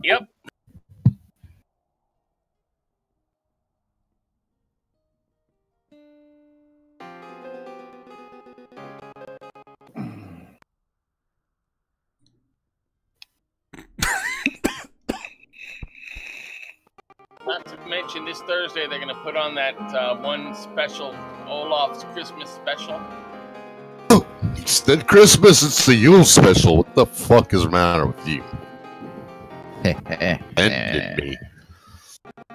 Yep. Not to mention, this Thursday they're going to put on that one special, Olaf's Christmas special. It's not Christmas, it's the Yule special. What the fuck is the matter with you? Ended me.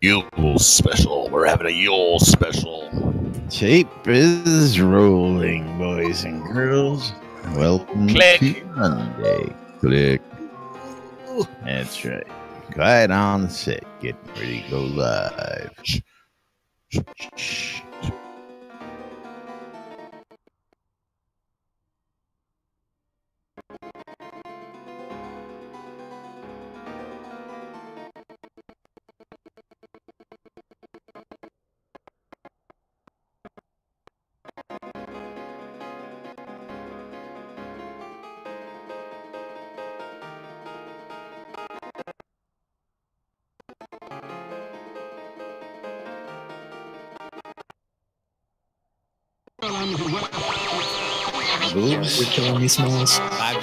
Yule special. We're having a Yule special. Tape is rolling, boys and girls. Welcome to Monday. Click. That's right. Quiet on set. Getting ready to go live. You're killing me, Smalls. $5.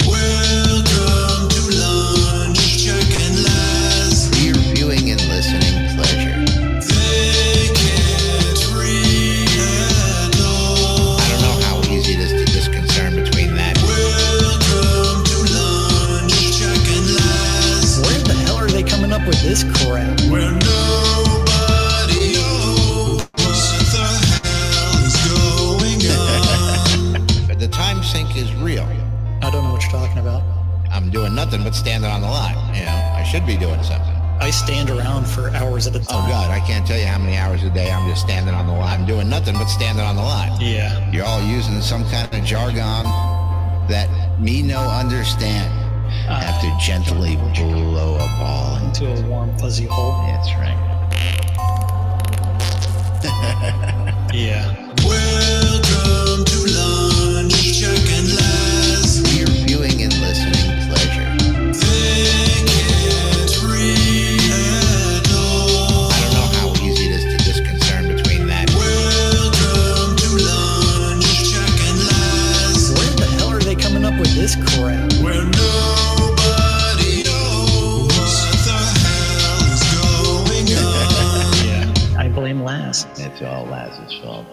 Welcome to lunch, Jack and Laz. For your viewing and listening pleasure. They can't read at all. I don't know how easy it is to discern between that. Welcome to lunch, Jack and Laz. Where the hell are they coming up with this crap? Where nobody knows what the hell is going on. But the time sink is real. I don't know what you're talking about. I'm doing nothing but standing on the line. You know, I should be doing something. I stand around for hours at a time. Oh God, I can't tell you how many hours a day I'm just standing on the line. I'm doing nothing but standing on the line. Yeah. You're all using some kind of jargon that me no understand. I have to gently blow a ball Into a warm, fuzzy hole. That's right. Yeah. Welcome to lunch, Jack and Laz. For your viewing and listening pleasure. They can't read at all. I don't know how easy it is to discern between that. Welcome to lunch, Jack and Laz. Where the hell are they coming up with this crap? Where nobody knows what the hell is going on. Yeah. I blame Laz. It's all Laz's fault.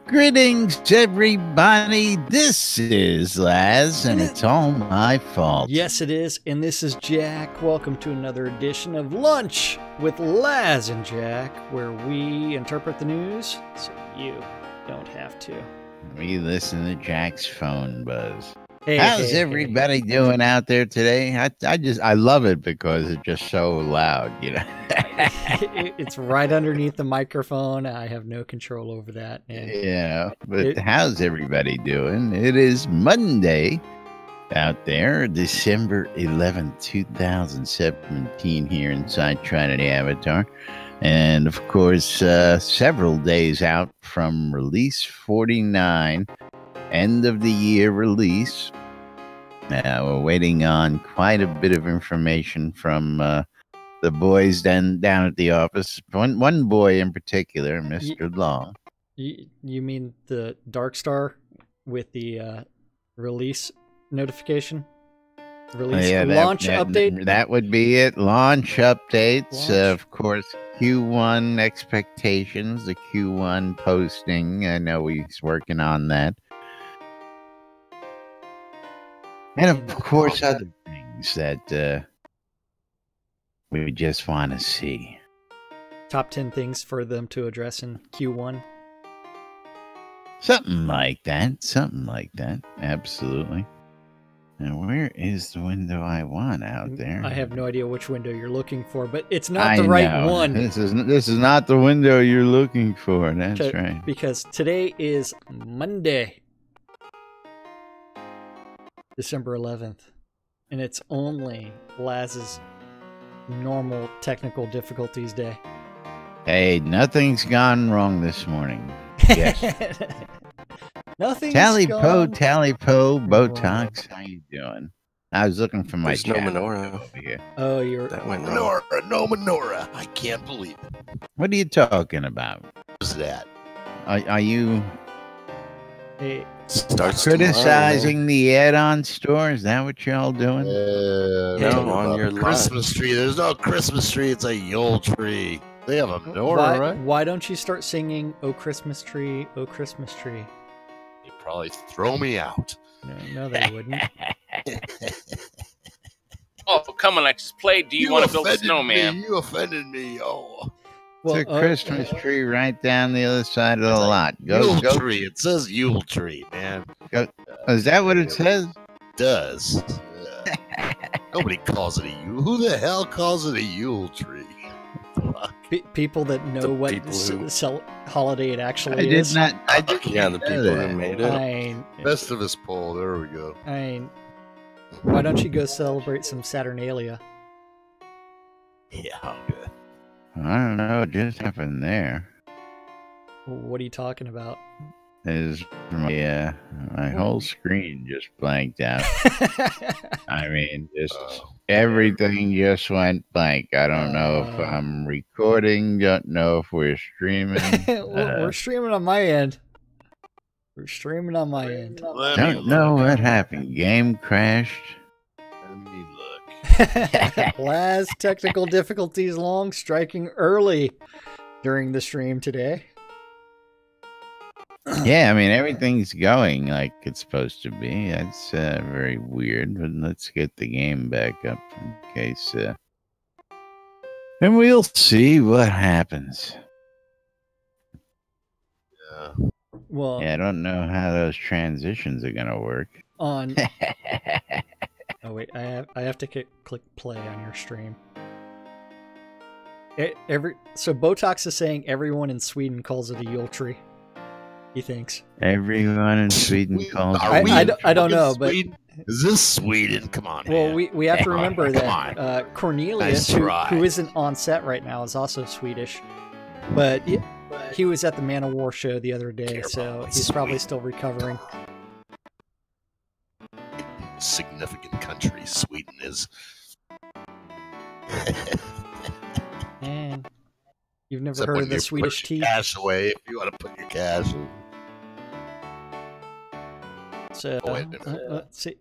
Greetings, everybody. This is Laz, and it's all my fault. Yes, it is, and this is Jack. Welcome to another edition of Lunch with Laz and Jack, where we interpret the news so you don't have to. We listen to Jack's phone buzz. Hey, How's hey, everybody doing out there today? I love it because it's just so loud, you know. It's right underneath the microphone. I have no control over that. And Yeah, but how's everybody doing? It is Monday out there, December 11th, 2017 here inside Trinity Avatar. And of course, several days out from release 49, end of the year release. We're waiting on quite a bit of information from the boys down at the office. One boy in particular, Mr. Long. you mean the Dark Star with the release notification? Release launch update? That would be it. Launch updates. Launch. Of course, Q1 expectations, the Q1 posting. I know he's working on that. And of course, other things that we just want to see. Top 10 things for them to address in Q1. Something like that. Something like that. Absolutely. Now, where is the window I want out there? I have no idea which window you're looking for, but it's not the right one. This is not the window you're looking for. That's right. Because today is Monday, December 11th, and it's only Laz's normal technical difficulties day. Hey, nothing's gone wrong this morning. Yes. Nothing's Tally-po, gone Botox. How you doing? I was looking for my There's no channel menorah. over here. Oh, you're. That went wrong. Menorah, no menorah. I can't believe it. What are you talking about? What's that? Are you Hey, Starts tomorrow, criticizing the add-on store? Is that what y'all doing? I'm No, talking on about your the Christmas tree. There's no Christmas tree. It's a Yule tree. They have a menorah, why, right? why don't you start singing "Oh Christmas Tree, Oh Christmas Tree"? They probably throw me out. No, they wouldn't. Oh, come on, I just played. Do you want to build a offended snowman? me. You offended me. Oh, It's a Christmas tree right down the other side of the lot. Yule Go. tree. It says Yule tree, man. Is that what it says? It does. Nobody calls it a Yule. Who the hell calls it a Yule tree? Fuck. People that know The what people who- holiday it actually I did is. not. I did Yeah, the people who made I it. mean, Festivus poll. There we go. I mean, why don't you go celebrate some Saturnalia? Yeah, I'm good. I don't know what just happened there. What are you talking about? Is my whole screen just blanked out. I mean, just everything just went blank. I don't know if I'm recording. Don't know if we're streaming. We're streaming on my end. We're streaming on my end. Let me Don't know look. what happened. Game crashed. Let me look. Laz, technical difficulties long striking early during the stream today. Yeah, I mean everything's going like it's supposed to be. That's very weird. But let's get the game back up in case, and we'll see what happens. Yeah. Well, Yeah, I don't know how those transitions are gonna work. on. Oh wait, I have to click play on your stream. So Botox is saying everyone in Sweden calls it a Yule tree. He thinks. Everyone in Sweden calls it. Are we I in don't know, but Sweden? Is this Sweden? Come on. well, man. we have to remember Come that Cornelius, Nice try. who isn't on set right now, is also Swedish, but he was at the Man of War show the other day, so he's probably still recovering. Significant country Sweden is. And you've never Except heard when of the you Swedish put your tea? cash away if you want to put your cash in. So Oh, wait a minute. let's see.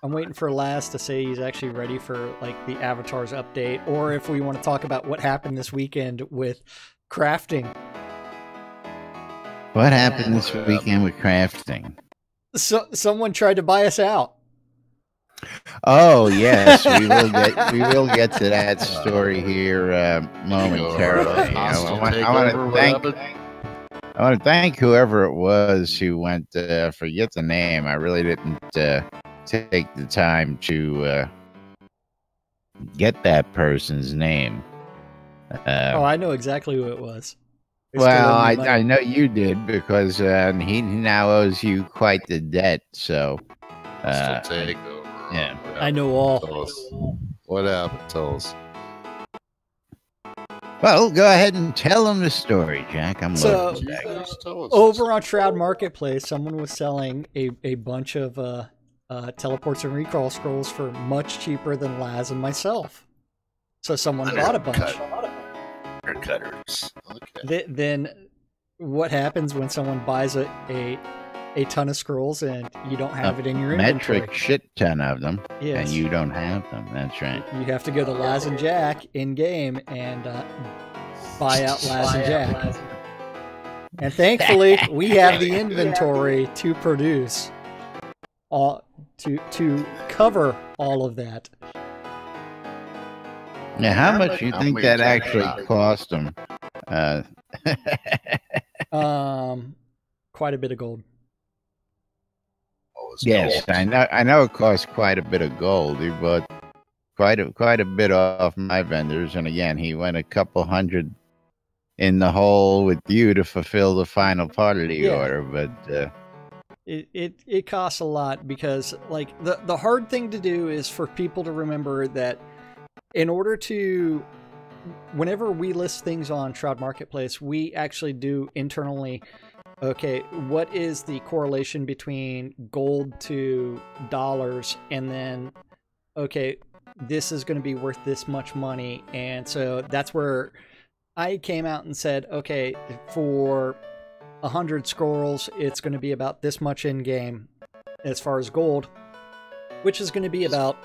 I'm waiting for Laz to say he's actually ready for like the Avatars update, or if we want to talk about what happened this weekend with crafting. What happened this weekend with crafting? So someone tried to buy us out. Oh yes, we will get to that story here momentarily. I want to thank whoever it was who went. Forget the name. I really didn't take the time to get that person's name. I know exactly who it was. They Well, stole your money. I know you did because he now owes you quite the debt. So, Still take over. yeah. I know all. Tell us. What happened? Tell us. Well, go ahead and tell them the story, Jack. I'm So- loading back. Tell us. Over on Shroud Marketplace, someone was selling a bunch of teleports and recall scrolls for much cheaper than Laz and myself. So someone bought a bunch. Cutters. Okay. Then what happens when someone buys a ton of scrolls and you don't have it in your inventory? Metric shit ton of them, Yes. and you don't have them. That's right. You have to go to Laz and Jack in game and buy out Laz and Jack. And thankfully, we have the inventory to produce all to cover all of that. Now, how much you How think much that you actually think? cost them? Quite a bit of gold. Oh, it's Yes, gold. I know it costs quite a bit of gold. He bought quite a bit off my vendors, and again, he went a couple hundred in the hole with you to fulfill the final part of the Yeah. order. But It costs a lot because like the hard thing to do is for people to remember that in order to whenever we list things on Shroud Marketplace, we actually do internally okay, what is the correlation between gold to dollars, and then okay, this is going to be worth this much money. And so that's where I came out and said, okay, for 100 scrolls, it's going to be about this much in game as far as gold, which is going to be about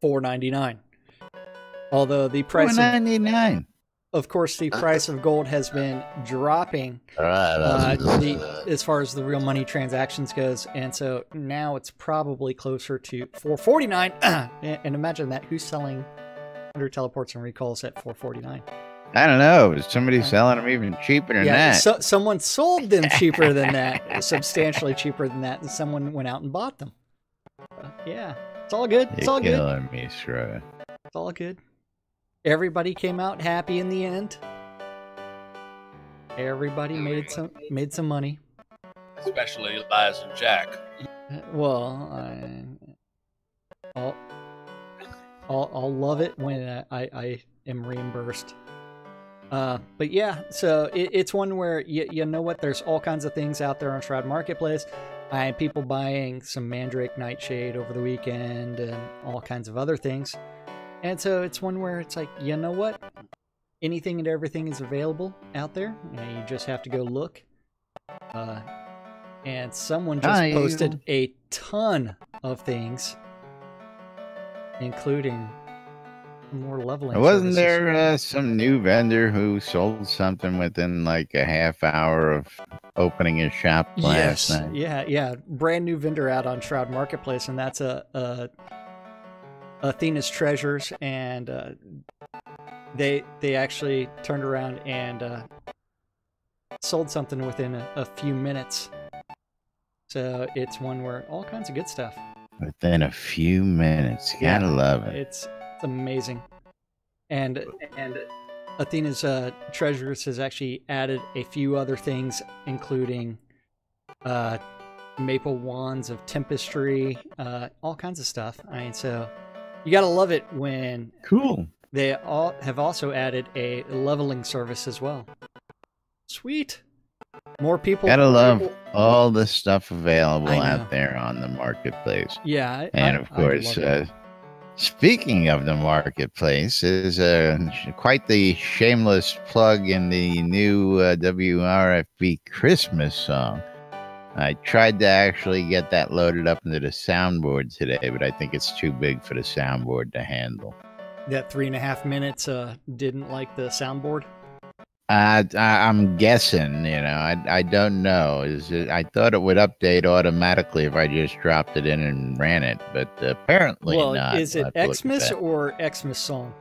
$4.99. Although the price $4.99. Of course, the price of gold has been dropping as far as the real money transactions goes, and so now it's probably closer to $4.49. And imagine that, who's selling 100 teleports and recalls at $4.49? I don't know. Somebody's selling them even cheaper than that. So, someone sold them cheaper than that, substantially cheaper than that, and someone went out and bought them. Yeah, it's all good. It's all good. You're killing me, Shroud. It's all good. Everybody came out happy in the end. Everybody made some money. Especially Laz and Jack. Well, I'll love it when I am reimbursed. But yeah, so it's one where you know what? There's all kinds of things out there on Shroud Marketplace. I had people buying some Mandrake Nightshade over the weekend and all kinds of other things. And so it's one where it's like, you know what? Anything and everything is available out there. You just have to go look. And someone just posted a ton of things, including more leveling. Wasn't there some new vendor who sold something within like a half hour of opening his shop last night? Yeah. Brand new vendor out on Shroud Marketplace, and that's Athena's Treasures, and they actually turned around and sold something within a few minutes. So it's one where all kinds of good stuff. Within a few minutes. Gotta love it. It's amazing. And Athena's Treasures has actually added a few other things, including maple wands of tempestry, all kinds of stuff. I mean, so you gotta love it when they all have also added a leveling service as well. Sweet. More people. Gotta love all the stuff available out there on the marketplace. Yeah. And of course, speaking of the marketplace, is quite the shameless plug in the new WRFB Christmas song. I tried to actually get that loaded up into the soundboard today, but I think it's too big for the soundboard to handle. That 3.5 minutes didn't like the soundboard? I'm guessing, I don't know. I thought it would update automatically if I just dropped it in and ran it, but apparently not. Is it Xmas or Xmas song?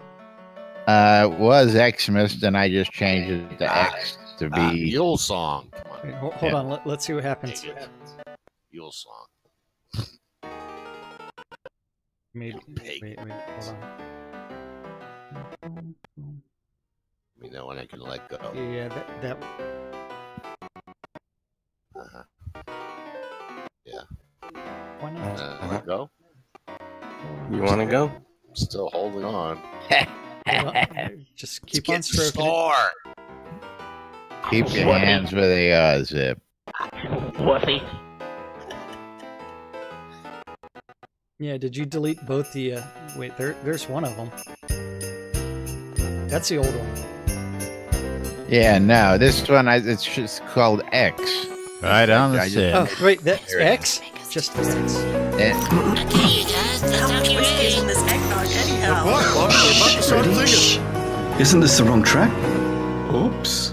It was Xmas, and I just changed it to X to be Yule song. Come on. Wait, hold on. Let's see what happens. Yule song. Maybe. Wait, hold on. Let me know when I can let go. Yeah, that. Yeah. Why not? Let go. You want to go? I'm still holding on. Just keep on stroking. Starr. Keep your hands where they are, Zip. Wussy. Yeah, did you delete both the... wait, there's one of them. That's the old one. Yeah, no, this one, it's just called X. Right on the Zip. Oh, wait, that's X? Just X. Okay, you guys, let's talk you in this eggnog anyhow. What? We're about to start singing. Isn't this the wrong track? Oops.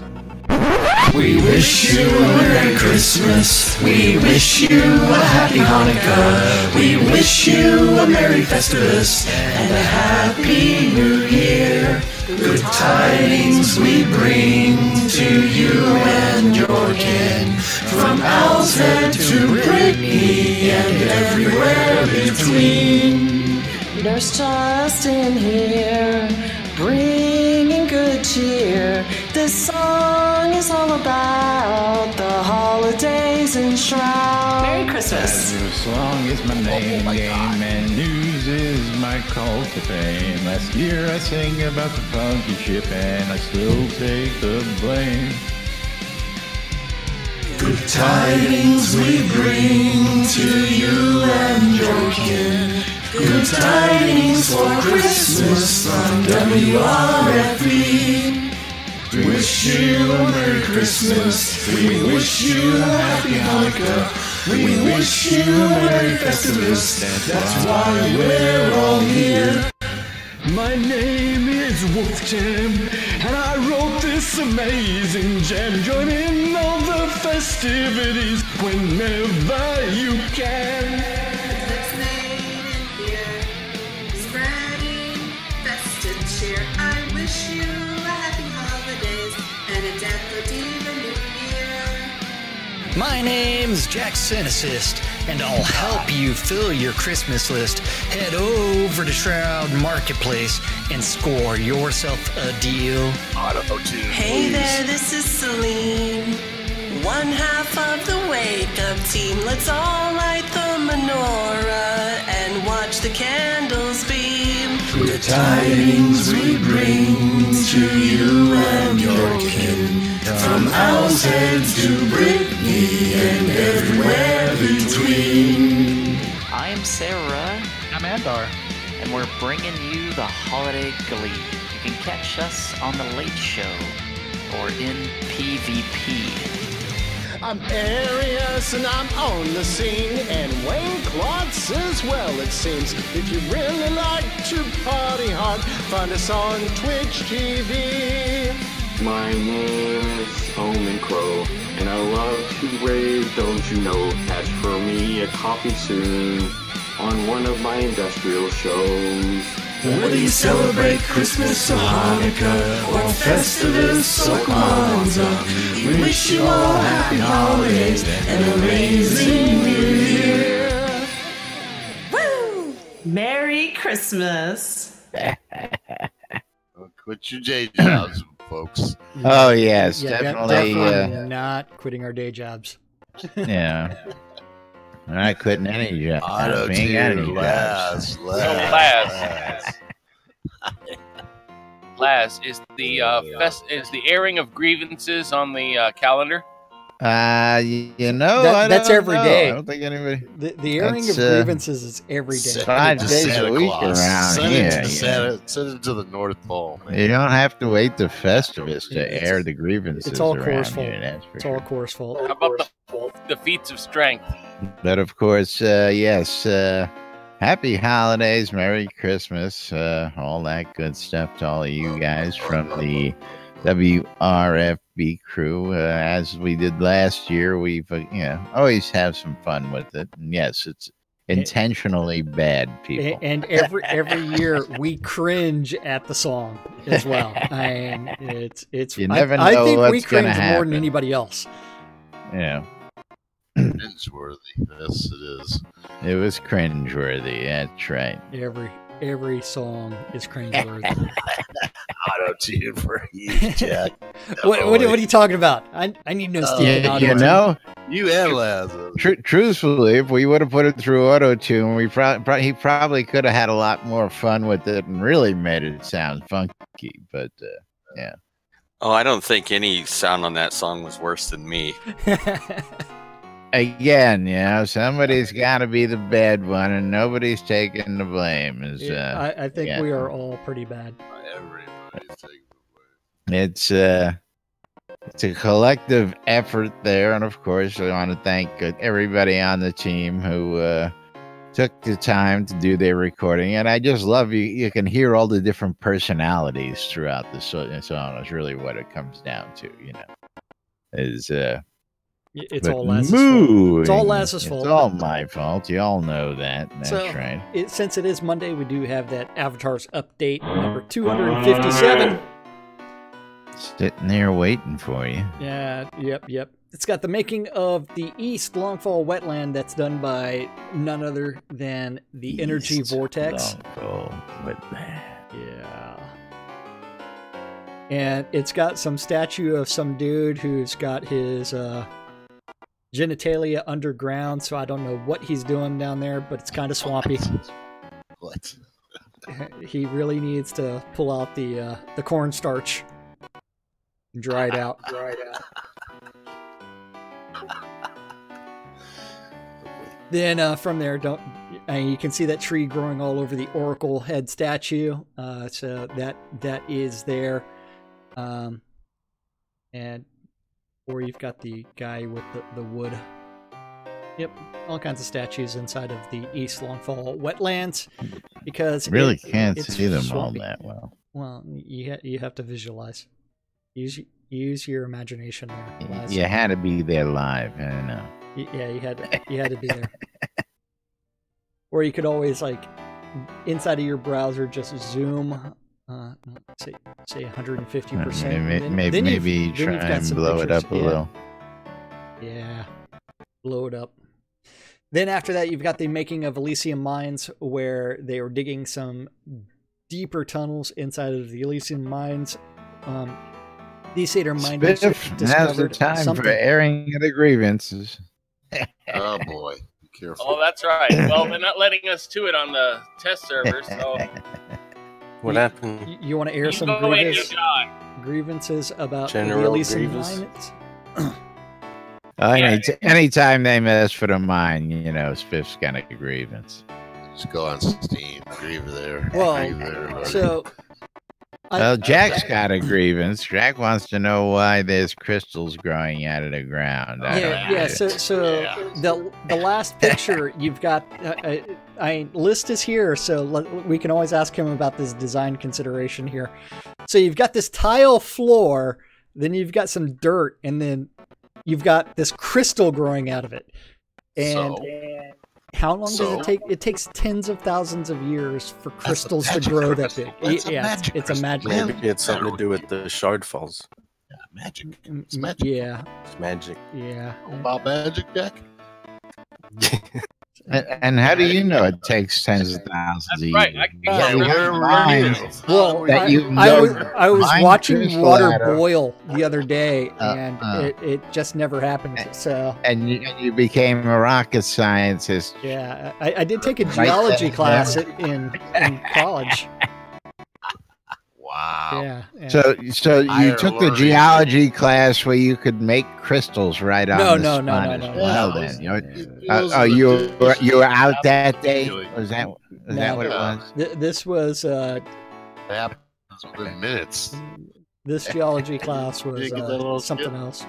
We wish you a Merry Christmas. We wish you a Happy Hanukkah. We wish you a Merry Festivus and a Happy New Year. Good tidings we bring to you and your kin, from Owl's Head to Brittany and everywhere between. There's Justin here, bringing good cheer. This song is all about the holidays in Shroud. Merry Christmas. Your song is my name, game, and news is my call to fame. Last year I sang about the funky ship, and I still take the blame. Good tidings we bring to you and your kin, Good tidings for Christmas on WRFB. We wish you a Merry Christmas. We wish you a Happy Hanukkah. We wish you a Merry Festivus. That's why we're all here. My name is Wolf Jam, and I wrote this amazing jam. Join in all the festivities whenever you can. Spreading festive cheer. I wish you a happy holidays and a decorative new year. My name's Jack Assist, and I'll help you fill your Christmas list. Head over to Shroud Marketplace and score yourself a deal. Hey there, this is Celine. One half of the Wake Up team. Let's all light the menorah and watch the candles beam. Good tidings we bring to you and your kin. From Owl's Head to Brittany and everywhere between. I'm Sarah. I'm Andar. And we're bringing you the holiday glee. You can catch us on The Late Show or in PvP. I'm Arius and I'm on the scene, and Wayne Klotz as well, it seems. If you really like to party hard, find us on Twitch TV. My name is Omen Crow, and I love to rave, don't you know? Catch for me a copy soon on one of my industrial shows. Whether you celebrate Christmas or Hanukkah or Festivus or Kwanzaa, we wish you all happy holidays and an amazing New Year. Woo! Merry Christmas. Quit your day jobs, folks. Oh yes, Yeah, definitely. definitely not quitting our day jobs. Yeah. I'm not quitting any job. Auto We ain't got any tune, jobs. Laz, is the is the airing of grievances on the calendar? You know, That's every day. I don't think anybody. The airing of grievances is every day. 5 days a week around here. Send it to the North Pole. Man. You don't have to wait to Festivus to air the grievances. It's all around Core's fault. here, that's for It's sure. all Core's fault. How about the feats of strength? But of course, yes. Happy holidays, Merry Christmas, all that good stuff to all of you guys from the WRFB crew. As we did last year, we've always have some fun with it. And yes, it's intentionally bad, people. And every year we cringe at the song as well. It's You never know I think we what's gonna cringe more than happen. anybody else. Yeah. Cringeworthy. Yes, it is. It was cringeworthy. That's right. Every song is cringeworthy. Auto tune for you, Jack. What are you talking about? I need no Stephen auto-tune. You know, you and Laz. Truthfully, if we would have put it through auto tune, he probably could have had a lot more fun with it and really made it sound funky. But yeah. Oh, I don't think any sound on that song was worse than me. Again, somebody's got to be the bad one, and nobody's taking the blame. I think we are all pretty bad. It's a collective effort there, and of course, I want to thank everybody on the team who took the time to do their recording. And I just love you can hear all the different personalities throughout the song. Is really what it comes down to, It's all Laz's fault. It's all Laz's fault. It's all my fault. You all know that. That's right. Since it is Monday, we do have that Avatars update number 257. Sitting there waiting for you. Yeah, yep. It's got the making of the East Longfall Wetland that's done by none other than the Energy Vortex. Longfall Wetland. Yeah. And it's got some statue of some dude who's got his genitalia underground, so I don't know what he's doing down there, but it's kind of swampy. What? He really needs to pull out the cornstarch and dry it out. Then from there, and you can see that tree growing all over the Oracle head statue. So that is there. And or you've got the guy with the wood. Yep, all kinds of statues inside of the East Longfall wetlands, because Really can't it's see them all swampy. that well. Well, you have to visualize. Use your imagination there. Laz. You had to be there live. I don't know. Yeah, you had to be there. Or you could always, like, inside of your browser, just zoom, say 150%. Maybe try and blow it up a little. Yeah, blow it up. Then after that, you've got the making of Elysium Mines, where they were digging some deeper tunnels inside of the Elysium Mines. These Seder miners Spiff, now's the time something. for airing of the grievances. Oh boy, be careful. Oh, that's right. Well, they're not letting us to it on the test server, so. What happened? You want to air some grievances about General the Elysium grievance? Mines? Anytime they mess for the mine, you know, Spiff's got a grievance. Just go on Steam, grieve there. Well, grieve there. so. Well, Jack's got a grievance. Jack wants to know why there's crystals growing out of the ground. The last picture you've got, List is here, so we can always ask him about this design consideration here. So you've got this tile floor, then you've got some dirt, and then you've got this crystal growing out of it. And how long does it take? It takes tens of thousands of years for crystals to grow that big. It's a magic. Maybe it had something to do with the shard falls. Yeah, magic. It's magic. Yeah. It's magic. Yeah. About magic, Jack? And how do you know it takes tens of thousands of years? Right. I was watching water boil the other day, and it just never happened. So and you became a rocket scientist. Yeah, I did take a geology class in college. Wow. Yeah. So you took the geology class where you could make crystals right on the spot. Well, then you were out that day. Was that what it was? This was happens within minutes. This geology class was something else.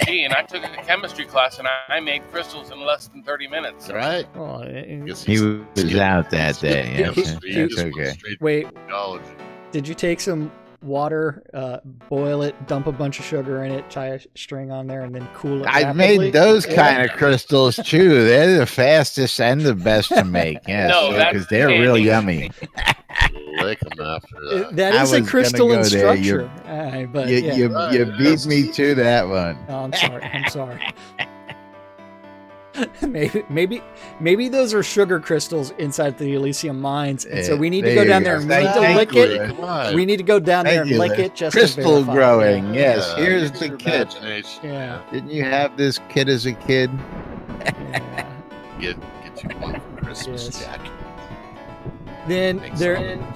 Gee, and I took a chemistry class, and I made crystals in less than 30 minutes. Right. Well, he was out that day. Okay. Wait, did you take some water, boil it, dump a bunch of sugar in it, tie a string on there, and then cool it? I made those kind of crystals too. They're the fastest and the best to make. Yes, because they're real yummy. Lick them after that. That is a crystalline structure. But you beat me to that one. Oh, I'm sorry. Maybe those are sugar crystals inside the Elysium Mines, and so we need to go down there and we need to lick it. We need to go down there and lick it just crystal to verify. growing. Yes, here's the kit. Yeah. Didn't you have this kit as a kid? Get you one for Christmas, Jack. Then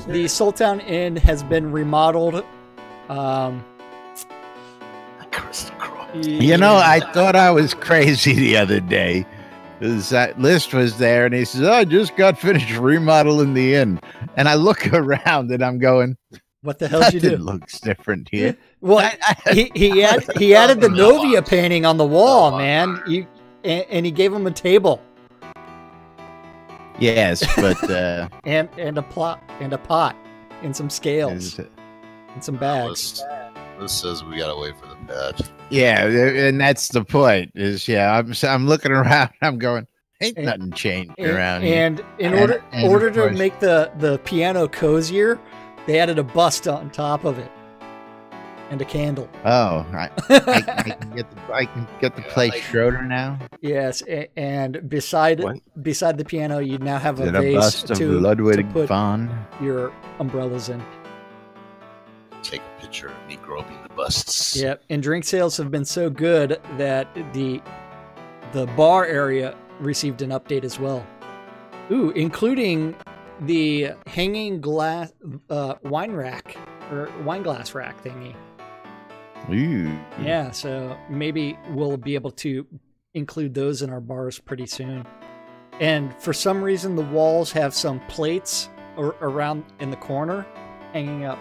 the Sultan Inn has been remodeled. You know, I thought I was crazy the other day. That List was there, and he says, "I just got finished remodeling the inn." And I look around, and I'm going, "What the hell did you do?" Looks different here. Well, he added the Novia painting on the wall, man. And he gave him a table. Yes, but and a pot and some scales and some bags. This says we gotta wait for the patch. Yeah, and that's the point. I'm looking around. I'm going, ain't nothing changed around here. And in order to make the piano cozier, they added a bust on top of it and a candle. Oh, I can get the play Schroeder now. Yes, and beside the piano, you now have a vase bust of Ludwig von your umbrellas in. Take a picture of me groping the busts. Yep, and drink sales have been so good that the bar area received an update as well. Ooh, including the hanging glass wine rack or wine glass rack thingy. Ooh. Yeah, so maybe we'll be able to include those in our bars pretty soon. And for some reason, the walls have some plates around in the corner hanging up.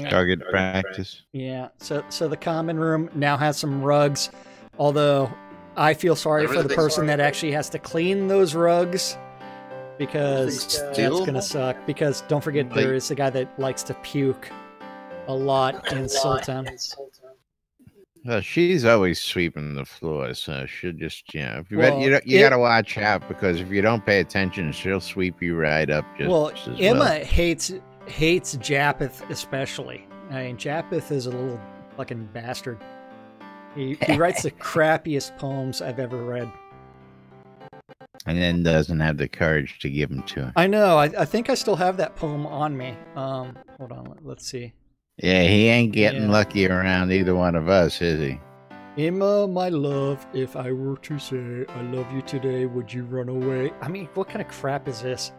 Target practice. Yeah. So the common room now has some rugs, although I feel sorry for the person that actually has to clean those rugs because that's going to suck. Because don't forget, there is a guy that likes to puke a lot in Sultan. Well, she's always sweeping the floor, so she'll just, you got to watch out, because if you don't pay attention, she'll sweep you right up. Emma hates Japheth especially. I mean, Japheth is a little fucking bastard. He writes the crappiest poems I've ever read. And then doesn't have the courage to give them to her. I know. I think I still have that poem on me. Hold on. Let's see. Yeah, he ain't getting lucky around either one of us, is he? Emma, my love, if I were to say I love you today, would you run away? I mean, what kind of crap is this?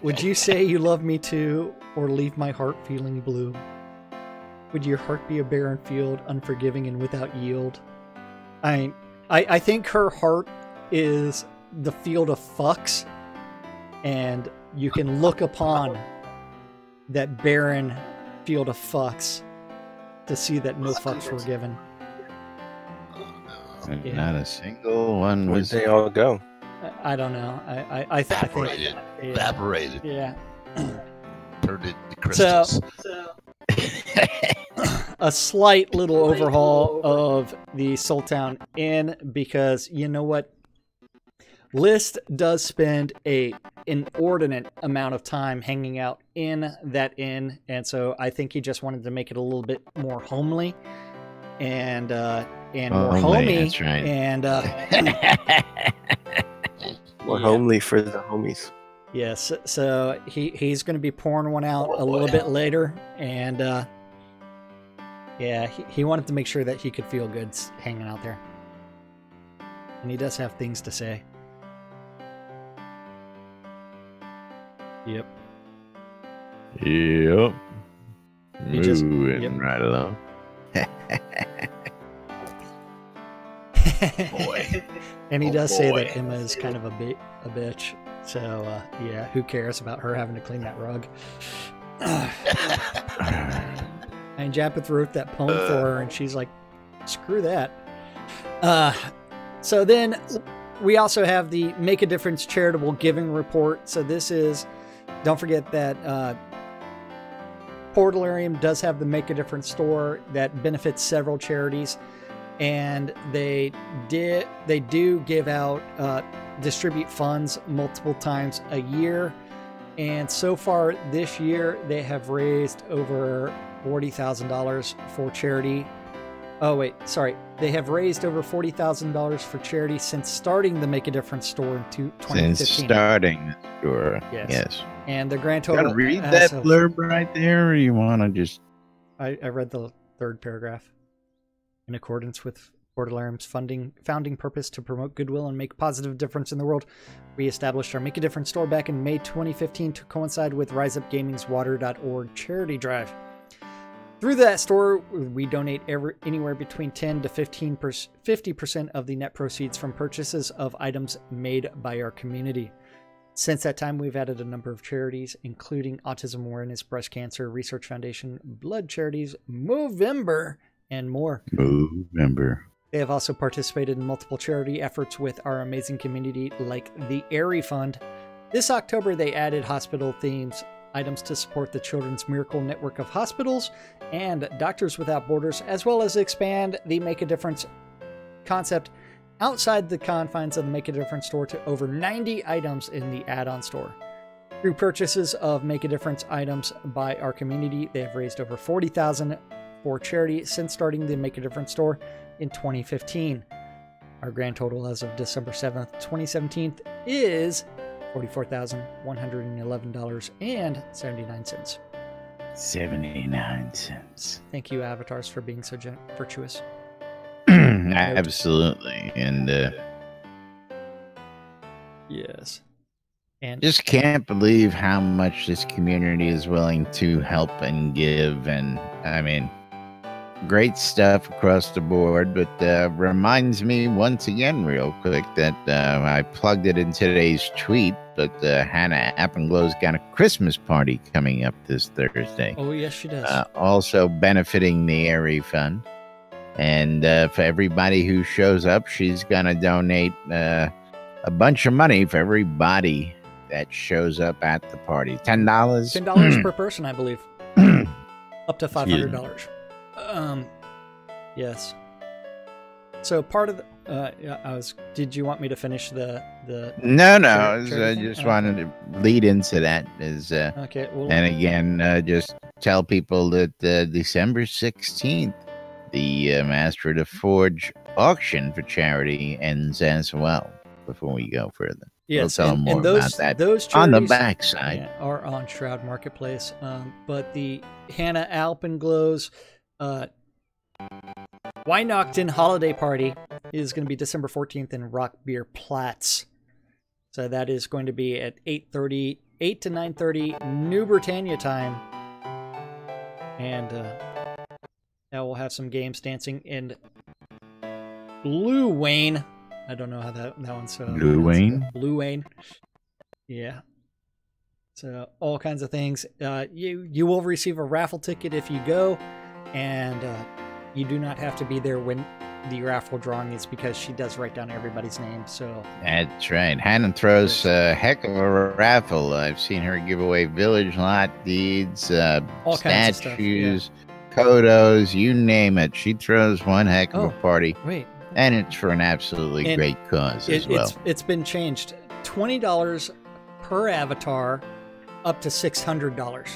Would you say you love me too, or leave my heart feeling blue? Would your heart be a barren field, unforgiving and without yield? I think her heart is the field of fucks, and you can look upon that barren field of fucks to see that no fucks were given. Not a single one. Where'd they all go? I don't know. I think evaporated. Yeah. Turned into crystals. So a slight little overhaul of the Sultan Inn, because you know what? List does spend an inordinate amount of time hanging out in that inn, and so I think he just wanted to make it a little bit more homely and more homey. That's right. And more homely for the homies. Yes, so he's going to be pouring one out a little bit later, and he wanted to make sure that he could feel good hanging out there, and he does have things to say. Yep. Moving right along. Boy. And he does say that Emma is kind of a bitch. So, who cares about her having to clean that rug? And Japheth wrote that poem for her, and she's like, screw that. So then we also have the Make a Difference Charitable Giving Report. So this is, don't forget that Portalarium does have the Make a Difference store that benefits several charities. And they do give out, distribute funds multiple times a year. And so far this year, they have raised over $40,000 for charity. Oh, wait, sorry. They have raised over $40,000 for charity since starting the Make a Difference store in 2015. Since starting the store, yes. And the grand total... You gotta read that blurb right there, or you want to just... I read the third paragraph. In accordance with Portalarium's founding purpose to promote goodwill and make positive difference in the world, we established our Make a Difference store back in May 2015 to coincide with Rise Up Gaming's Water.org charity drive. Through that store, we donate anywhere between 10 to 50% of the net proceeds from purchases of items made by our community. Since that time, we've added a number of charities, including Autism Awareness, Breast Cancer Research Foundation, Blood Charities, Movember, and more. Movember. They have also participated in multiple charity efforts with our amazing community, like the Airy Fund. This October, they added hospital themes, items to support the Children's Miracle Network of Hospitals and Doctors Without Borders, as well as expand the Make a Difference concept outside the confines of the Make a Difference store to over 90 items in the add-on store. Through purchases of Make a Difference items by our community, they have raised over $40,000 for charity since starting the Make a Difference store in 2015. Our grand total as of December 7th, 2017 is $44,111.79. 79 cents. Thank you, Avatars, for being so virtuous. Absolutely. And yes. And just can't believe how much this community is willing to help and give. And I mean, great stuff across the board, but reminds me once again real quick that I plugged it in today's tweet, but Hannah Appenglow's got a Christmas party coming up this Thursday. Oh, yes, she does. Also benefiting the Airy Fund. And for everybody who shows up, she's going to donate a bunch of money for everybody that shows up at the party. $10? $10 per person, I believe. Up to $500. Yes. So part of the, did you want me to finish the No, I just wanted to lead into that. Okay. Well, and again, just tell people that December 16th, the Master of the Forge auction for charity ends as well. Before we go further, yes, we'll tell them more about that. Those on the backside are on Shroud Marketplace. But the Hannah Alpenglow's Weihnachten holiday party is going to be December 14th in Rock Beer Platz. So that is going to be at 8 to 9:30 New Britannia time, and that will have some games, dancing, and Blue Wayne. I don't know how that one's Blue Wayne. Blue Wayne. Yeah. So all kinds of things. You will receive a raffle ticket if you go, and you do not have to be there when the raffle drawing is, because she does write down everybody's name. So that's right. Hannah throws a heck of a raffle. I've seen her give away village lot deeds, all kinds of stuff, statues, Kodos, you name it. She throws one heck of a party. Wait. And it's for an absolutely great cause as well. It's been changed. $20 per avatar, up to $600.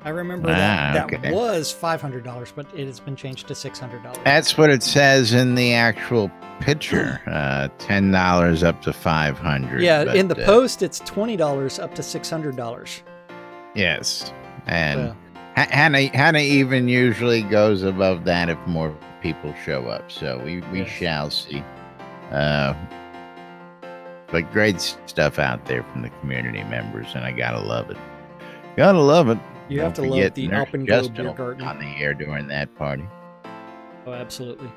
I remember that was $500, but it has been changed to $600. That's what it says in the actual picture. $10 up to $500. Yeah, but in the post, it's $20 up to $600. Yes, and Hannah even usually goes above that if more people show up, so we shall see. But great stuff out there from the community members, and I gotta love it. Gotta love it. You have to love the Alpenglow Beer Garden on the air during that party. Oh, absolutely.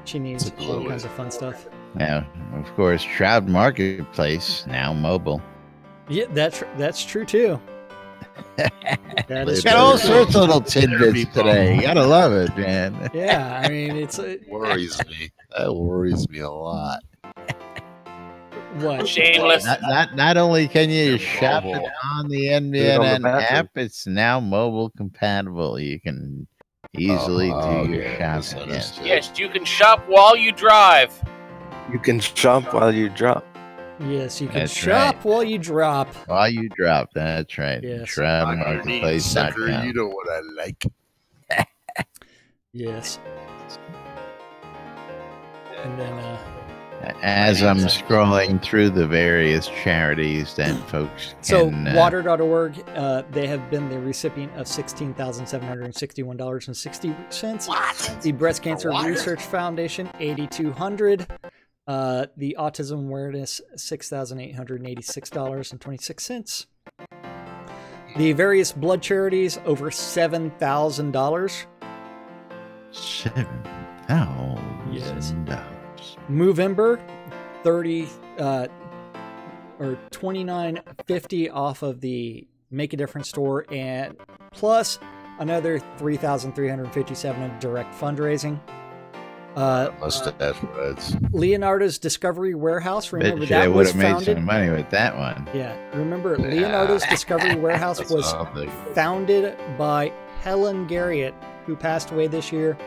She needs all kinds of fun stuff. Now, of course, Shroud Marketplace now mobile. Yeah, that's true too. That is got all sorts of little tidbits today. You gotta love it, man. Yeah, I mean, it worries me. That worries me a lot. What? Shameless. Not only can you shop it on the NBN app, it's now mobile compatible. You can easily do your shopping. Yes, you can shop while you drive. You can shop while you drop. Yes, you can shop while you drop. While you drop, that's right. Yes. ShroudMarketplace.com. You know what I like. Yes. And then, as I'm scrolling through the various charities that folks can... So, water.org, they have been the recipient of $16,761.60. What? The Breast Cancer Research Foundation, $8,200. The Autism Awareness, $6,886.26. The various blood charities, over $7,000. $7,000. Yes. Movember, $29.50 off of the Make a Difference store, and plus another $3,357 of direct fundraising. Mustache Reds. Leonardo's Discovery Warehouse. Remember that was would have founded. Made some money with that one. Yeah, remember Leonardo's Discovery Warehouse was founded by Helen Garriott, who passed away this year,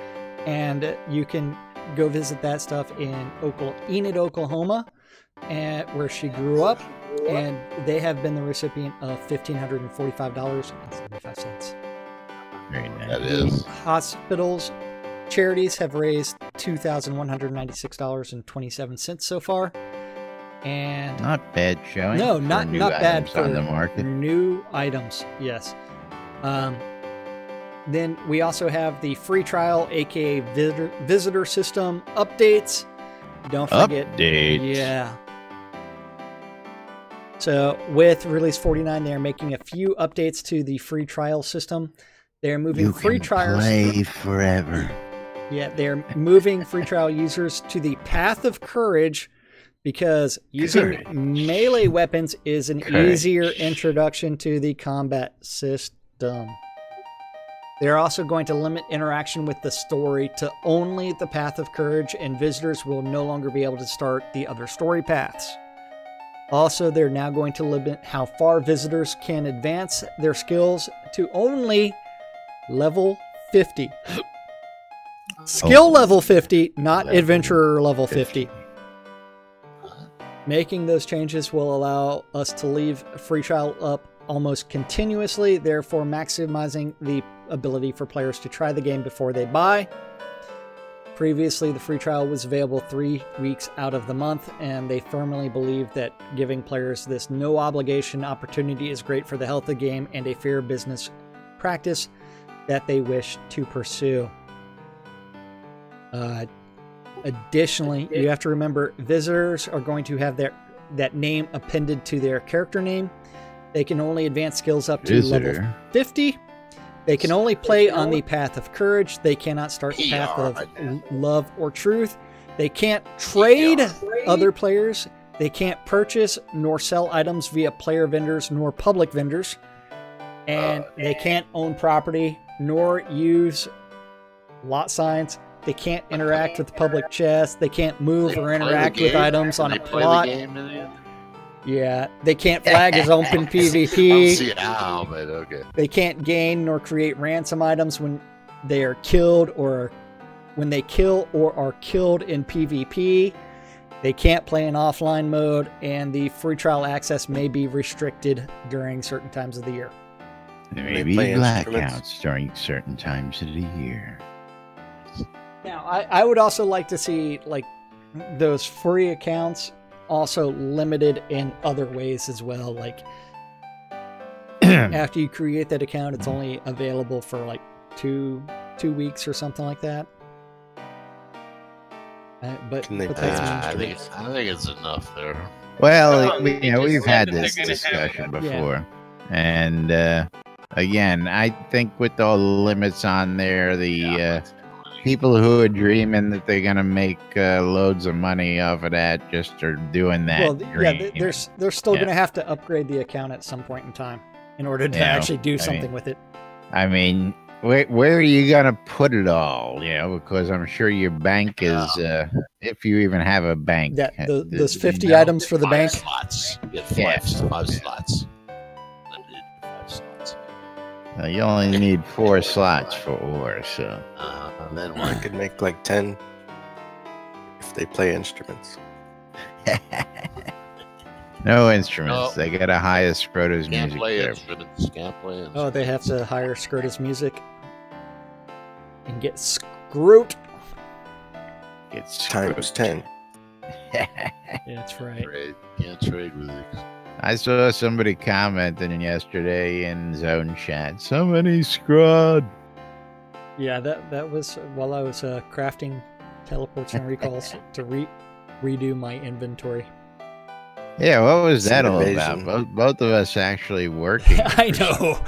and you can go visit that stuff in Enid, Oklahoma, where she grew up, and they have been the recipient of $1,545.75. Very nice. That is. Hospitals. Charities have raised $2,196.27 so far, and not bad showing. No, not bad for on the market. New items. Yes. Then we also have the free trial, aka visitor system updates. Don't forget. Updates. Yeah. So with release 49, they are making a few updates to the free trial system. They're moving free trials. Play forever. Yeah, they're moving free trial users to the path of courage because using melee weapons is an easier introduction to the combat system. They're also going to limit interaction with the story to only the path of courage, and visitors will no longer be able to start the other story paths. Also, they're now going to limit how far visitors can advance their skills to only level 50. Skill level 50, not adventurer level 50. Making those changes will allow us to leave free trial up almost continuously, therefore maximizing the ability for players to try the game before they buy. Previously, the free trial was available 3 weeks out of the month, and they firmly believe that giving players this no-obligation opportunity is great for the health of the game and a fair business practice that they wish to pursue. Additionally, you have to remember visitors are going to have that name appended to their character name. They can only advance skills up to level 50. They can only play on the path of courage. They cannot start the path of love or truth. They can't trade other players. They can't purchase nor sell items via player vendors nor public vendors. And they can't own property nor use lot signs. They can't interact with public chests. They can't move or interact with items on a plot. Yeah, they can't flag as open PvP. I don't see how, but okay. They can't gain nor create ransom items when they are killed or when they kill or are killed in PvP. They can't play in offline mode, and the free trial access may be restricted during certain times of the year. There may be blackouts during certain times of the year. Now, I would also like to see like those free accounts also limited in other ways as well. Like after you create that account, it's only available for like two weeks or something like that. But I think it's enough there. Well, we've had this discussion before, and again, I think with all the limits on there, the people who are dreaming that they're gonna make loads of money off of that just are doing that. Well, yeah, they're still gonna have to upgrade the account at some point in time in order to actually do something with it. I mean, where are you gonna put it all? Because I'm sure your bank is, if you even have a bank, those 50 items for the bank. Slots. You get five slots. You only need 4 slots for ore, so. And then one could make like 10 if they play instruments. No instruments. They got to hire Scrota's music. Can't play instruments. Oh, they have to hire Scrota's music and get Scroot. It's times 10. Yeah, that's right. Can't trade with it. I saw somebody commenting yesterday in Zone Chat. Somebody scrod. Yeah, that was while I was crafting teleports and recalls to redo my inventory. Yeah, what was that all about? Both of us actually working. I know.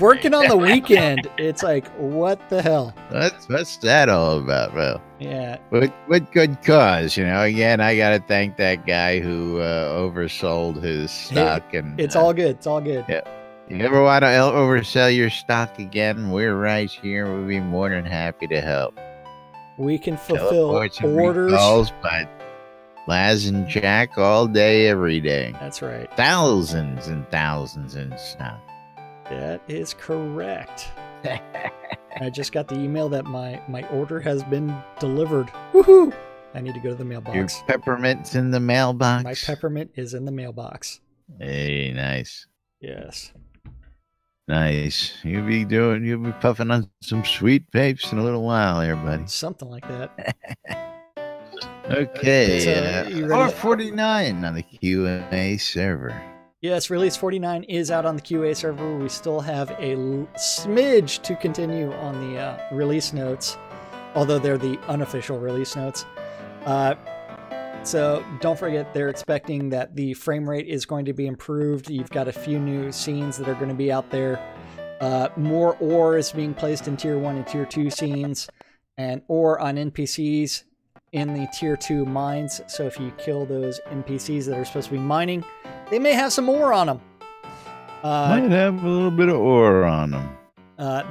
Working on the weekend. It's like, what the hell? What's that all about, bro? Yeah. With good cause, Again, I got to thank that guy who oversold his stock. And it's all good. It's all good. Yeah. You ever want to oversell your stock again? We're right here. We'll be more than happy to help. We can fulfill orders. But Laz and Jack all day, every day. That's right. Thousands and thousands in stock. That is correct. I just got the email that my order has been delivered. Woohoo! I need to go to the mailbox. Your peppermint's in the mailbox? My peppermint is in the mailbox. Hey, nice. Yes. Nice. You'll be puffing on some sweet vapes in a little while here, buddy. Something like that. Okay. R49 on the QA server. Yes, release 49 is out on the QA server. We still have a smidge to continue on the release notes, although they're the unofficial release notes. So don't forget, they're expecting that the frame rate is going to be improved. You've got a few new scenes that are going to be out there. More ore is being placed in Tier 1 and Tier 2 scenes, and ore on NPCs in the Tier 2 mines. So if you kill those NPCs that are supposed to be mining, they may have some ore on them. Might have a little bit of ore on them.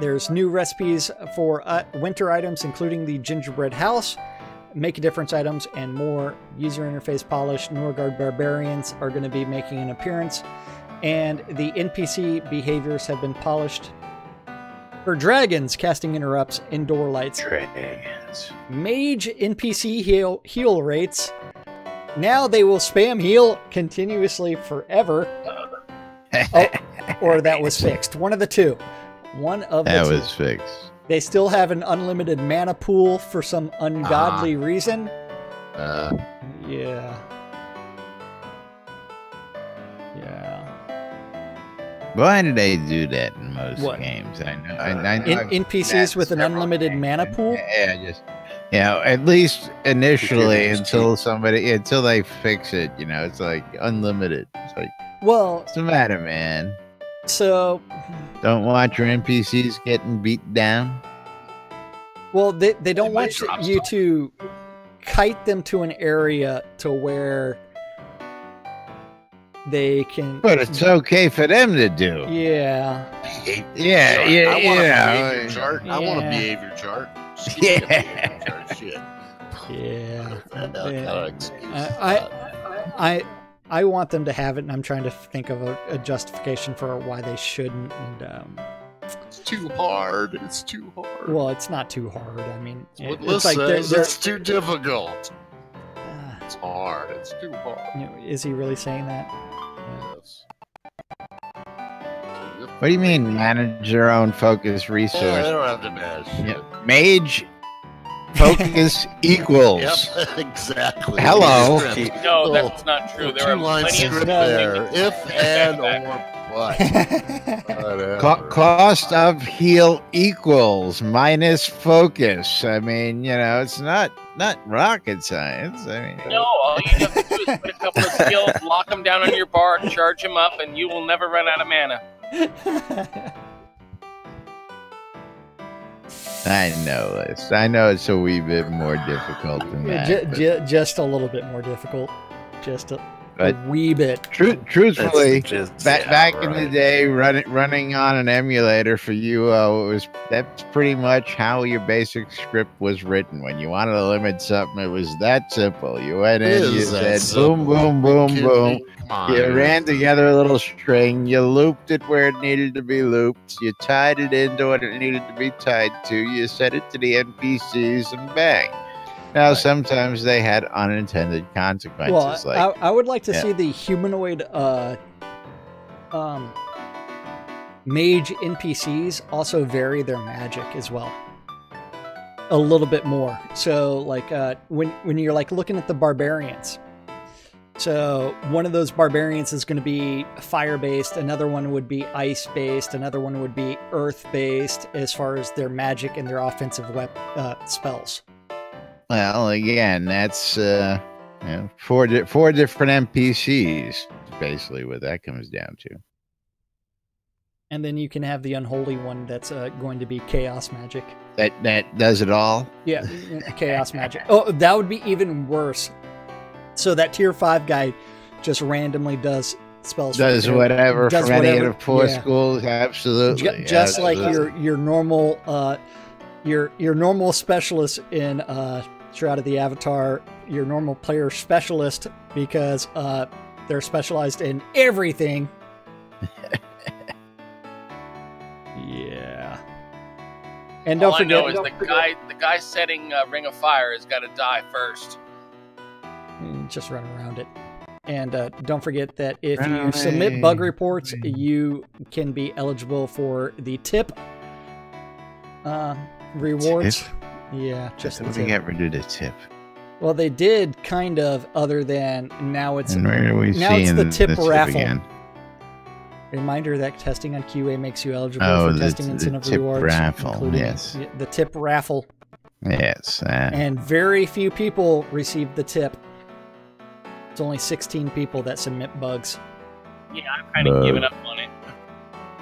There's new recipes for winter items, including the gingerbread house, make a difference items, and more user interface polish. Norgard barbarians are going to be making an appearance, and the NPC behaviors have been polished. For dragons, casting interrupts, indoor lights. Dragons. Mage NPC heal rates. Now they will spam heal continuously forever. Or that was fixed. One of the two. One of the two. That was fixed. They still have an unlimited mana pool for some ungodly reason. Yeah. Why do they do that in most games? I know. NPCs with an unlimited mana pool? Yeah, at least initially until they fix it, it's like unlimited. It's like, what's the matter, man? So, don't want your NPCs getting beat down? Well, they don't want you to kite them to an area to where they can... But it's okay for them to do. Yeah. I want a behavior chart. Shit. Yeah. I want them to have it, and I'm trying to think of a justification for why they shouldn't. And it's too hard. It's too hard. Well, it's not too hard. I mean, it's like it's too difficult. It's hard. It's too hard. Is he really saying that? Yes. What do you mean, manage your own focus resource? Yeah, they don't have to manage. Mage focus equals. Yep, exactly. Hello. No, that's not true. There are plenty of script there. If and or but. Cost of heal equals minus focus. I mean, it's not rocket science. I mean, no, all you have to do is put a couple of skills, lock them down on your bar, charge them up, and you will never run out of mana. I know this. I know it's a wee bit more difficult than that. Just a little bit more difficult. Just a wee bit. Truthfully, back in the day, running on an emulator for UO, that's pretty much how your basic script was written. When you wanted to limit something, it was that simple. You went in, you said boom, boom, boom, boom. You ran together a little string, you looped it where it needed to be looped, you tied it into what it needed to be tied to, you set it to the NPCs, and bang. Now, sometimes they had unintended consequences. Well, I would like to see the humanoid mage NPCs also vary their magic as well. A little bit more. So, like, when you're, like, looking at the barbarians, so one of those barbarians is going to be fire-based, another one would be ice-based, another one would be earth-based as far as their magic and their offensive spells. Well, again, that's four different NPCs, basically what that comes down to. And then you can have the unholy one that's going to be chaos magic. That does it all? Yeah, chaos magic. Oh, that would be even worse. So that tier 5 guy just randomly does spells. Does whatever from any of the 4 schools, absolutely. Just like your normal your normal specialist in Shroud of the Avatar, your normal player specialist, because they're specialized in everything. Yeah. And don't forget, all I know is the guy setting Ring of Fire has got to die first. Just run around it. And don't forget that if you submit bug reports, you can be eligible for the tip rewards. Tip? Yeah, just the tip. They ever do the tip? Well, they did kind of, other than now it's the tip raffle. Again? Reminder that testing on QA makes you eligible for testing incentive rewards. Raffle, yes. The tip raffle. Yes. And very few people received the tip. It's only 16 people that submit bugs. Yeah, I've kind of given up on it.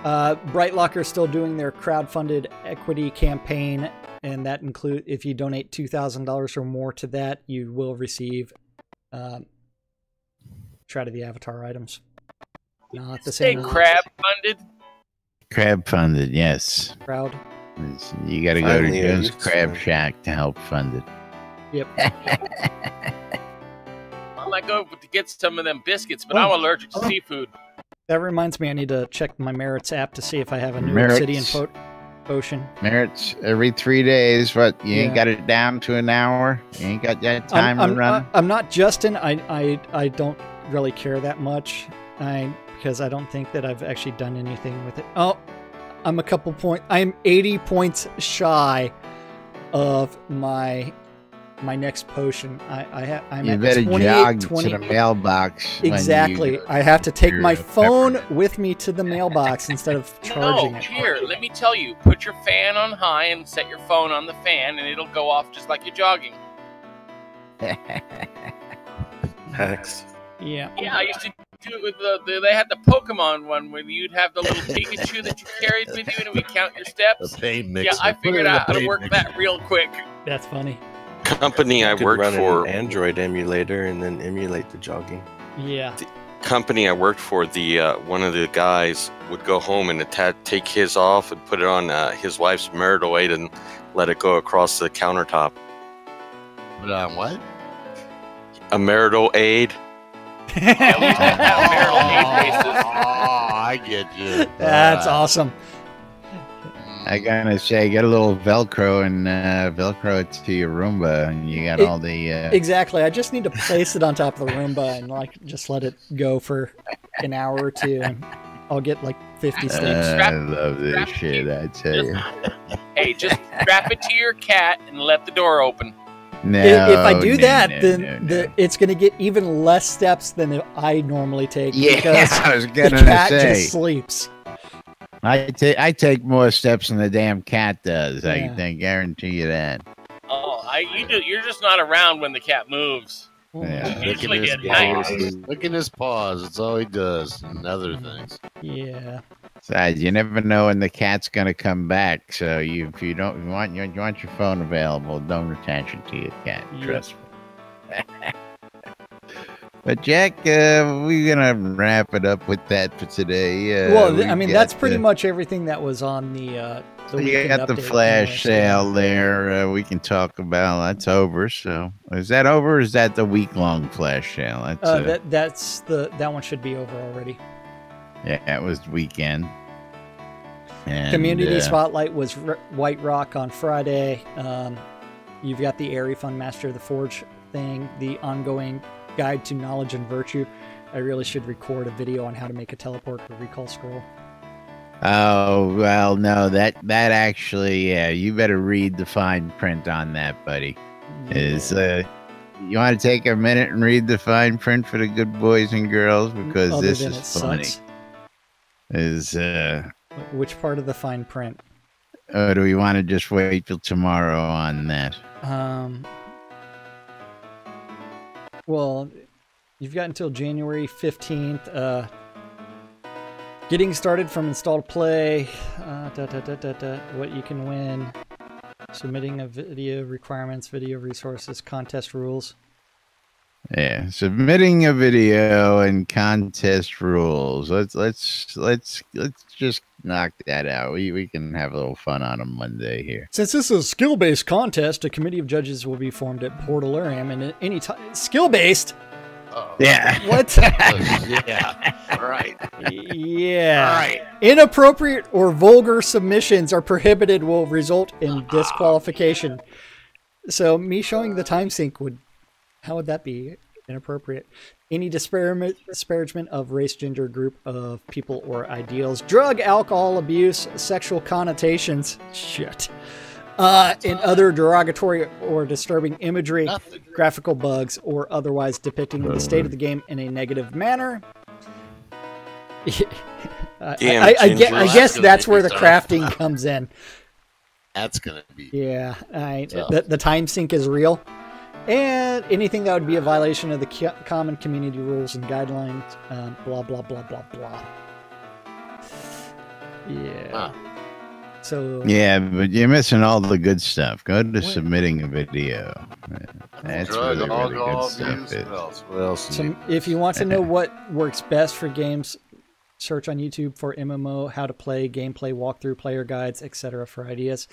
Brightlocker is still doing their crowdfunded equity campaign, and that includes if you donate $2,000 or more to that, you will receive Shroud of the Avatar items. Not the same. Crab funded. Crab funded, yes. Crowd. You got to go to Joe's Crab Shack to help fund it. Yep. I might go to get some of them biscuits, but I'm allergic to seafood. That reminds me, I need to check my Merits app to see if I have a new Merits. Obsidian potion. Merits every 3 days. What? You ain't got it down to an hour? You ain't got that time to run? I'm not Justin. I don't really care that much. Because I don't think that I've actually done anything with it. Oh, I'm a couple points. I'm 80 points shy of my next potion. I'm you at better 28, jog 20. to the mailbox. Exactly. I have to take my phone with me to the mailbox instead of charging it. Here, let me tell you. Put your fan on high and set your phone on the fan, and it'll go off just like you're jogging. Hacks. Yeah. Yeah, I used to do it with they had the Pokemon one where you'd have the little Pikachu that you carried with you and it would count your steps. The pain mixer. Yeah, I figured out how to work that real quick. That's funny. Company I could worked run for. an Android emulator and then emulate the jogging. Yeah. The company I worked for, the one of the guys would go home and take his off and put it on his wife's marital aid and let it go across the countertop. Put on what? A marital aid. I get you. That's awesome. I gotta say, get a little Velcro and Velcro it to your Roomba, and you got all the. Exactly. I just need to place it on top of the Roomba and just let it go for an hour or two, and I'll get like 50 sticks. I love this shit. I tell you. Hey, just strap it to your cat and let the door open. No, if I do that, then it's going to get even less steps than I normally take. Yeah, because I was the gonna cat say. just sleeps. I take more steps than the damn cat does. Yeah. I can guarantee you that. Oh, you're just not around when the cat moves. Yeah. Usually at paws. night. Look at his paws. That's all he does. And other things. Yeah. Besides, you never know when the cat's gonna come back. So if you want your phone available, don't attach it to your cat. Trust me. But Jack, we're gonna wrap it up with that for today. That's pretty much everything that was on the. You got the flash sale there. We can talk about. That's over. So is that over? Or is that the week-long flash sale? That one should be over already. Yeah, it was the weekend. And, Community Spotlight was White Rock on Friday. You've got the Airy Fun Master of the Forge thing, the ongoing Guide to Knowledge and Virtue. I really should record a video on how to make a teleport or recall scroll. Oh, well, no, that actually, yeah, you better read the fine print on that, buddy. Yeah. You want to take a minute and read the fine print for the good boys and girls? Because this is funny. Which part of the fine print? Oh, do we want to just wait till tomorrow on that? Well, you've got until January 15th. Getting started from installed play. What you can win. Submitting a video requirements, video resources, contest rules. Yeah, submitting a video and contest rules. Let's just knock that out. We can have a little fun on a Monday here. Since this is a skill-based contest, a committee of judges will be formed at Portalarium, and at any time skill-based. Yeah. What? Yeah. Right. Yeah. Right. Inappropriate or vulgar submissions are prohibited. Will result in disqualification. So me showing the time sync how would that be inappropriate? Any disparagement of race, gender, group of people or ideals, drug, alcohol abuse, sexual connotations, and other derogatory or disturbing imagery, graphical bugs, or otherwise depicting the state of the game in a negative manner. I guess that's where the crafting comes in. That's gonna be. Yeah, the time sync is real. And anything that would be a violation of the common community rules and guidelines, blah, blah, blah, blah, blah. Yeah. So yeah, but you're missing all the good stuff. Go to submitting a video. That's really good stuff. What else? So if you want to know what works best for games, search on YouTube for MMO, how to play, gameplay, walkthrough, player guides, etc. for ideas.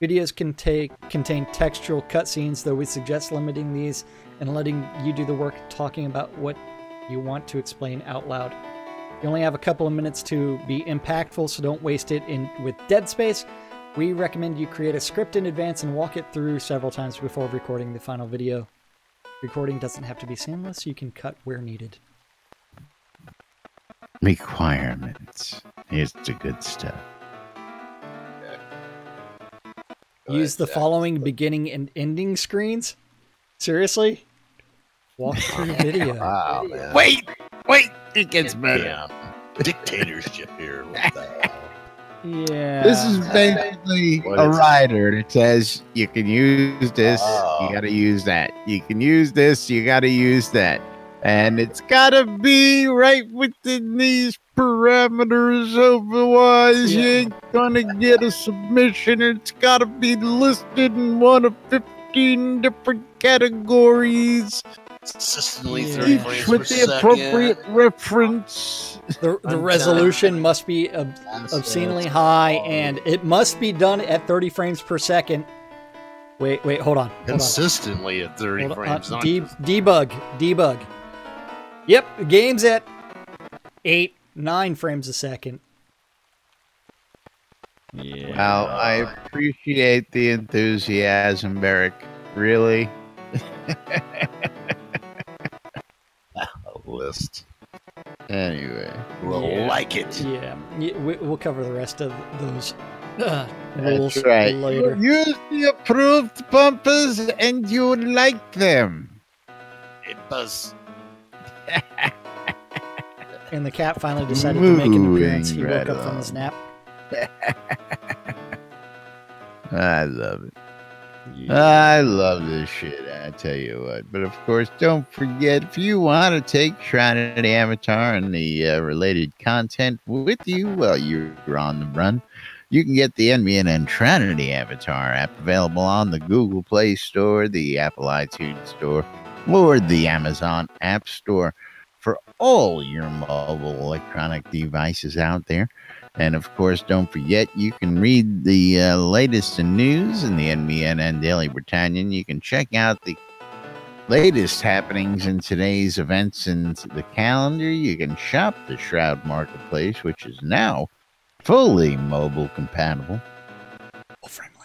Videos contain textual cutscenes, though we suggest limiting these and letting you do the work talking about what you want to explain out loud. You only have a couple of minutes to be impactful, so don't waste it with dead space. We recommend you create a script in advance and walk it through several times before recording the final video. Recording doesn't have to be seamless, you can cut where needed. Requirements. Here's the good stuff. Use the following beginning and ending screens? Seriously? Walk through video. Wow, man. Wait! It gets better. Dictatorship here. What the hell? Yeah. This is basically a rider that says you can use this, you gotta use that. You can use this, you gotta use that. And it's gotta be right within these parameters, otherwise you ain't gonna get a submission. It's gotta be listed in one of 15 different categories. Consistently Each with the appropriate reference. The resolution must be obscenely high, and it must be done at 30 frames per second. Wait, hold on. Consistently at 30 frames. Debug. Yep, the game's at 9 frames a second. Yeah. Well, I appreciate the enthusiasm, Barrick. Really? List. Anyway, we'll like it. Yeah, we'll cover the rest of those rules later. Use the approved bumpers and you like them. It does. And the cat finally decided to make an appearance. He woke up from his nap. I love it. I love this shit, I tell you what. But of course, don't forget, if you want to take Shroud of the Avatar and the related content with you while you're on the run, you can get the NBN Shroud of the Avatar app available on the Google Play Store, the Apple iTunes Store, or the Amazon App Store for all your mobile electronic devices out there. And of course, don't forget, you can read the latest in news in the NBNN Daily Britannian. You can check out the latest happenings in today's events in the calendar. You can shop the Shroud Marketplace, which is now fully mobile compatible. Friendly.